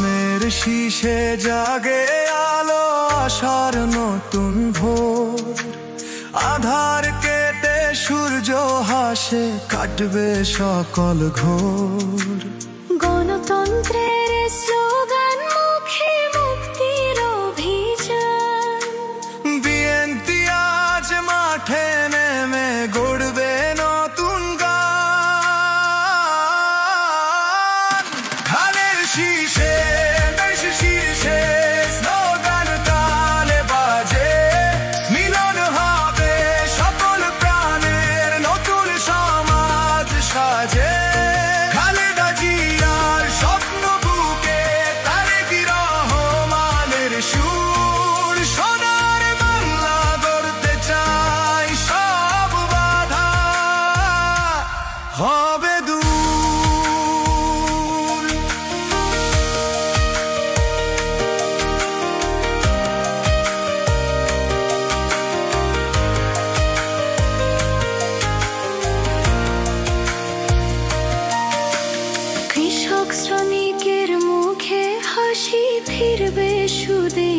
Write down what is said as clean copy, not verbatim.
মনের শীষে জাগে আলো আশার নতুন ভোর। আধার কেটে সূর্য হাসে, কাটবে সকল ঘোর। গণতন্ত্রের স্লোগান মুখে, মুক্তির অভিযান। বিএনপি আজ মাঠে নেমে গড়বে নতুন গান। ধানের শীষে দেশ শীর্ষে স্লোগান তালে বাজে, মিলন হবে সকল প্রাণের, নতুন সমাজ সাজে। খালেদা জিয়ার স্বপ্ন বুকে, তারেক রহমানের সুর। সোনার বাংলা গড়তে চাই, সব বাধা হবে দূর। কৃষক শ্রমিকের মুখে হাসি, ফিরবে সুদে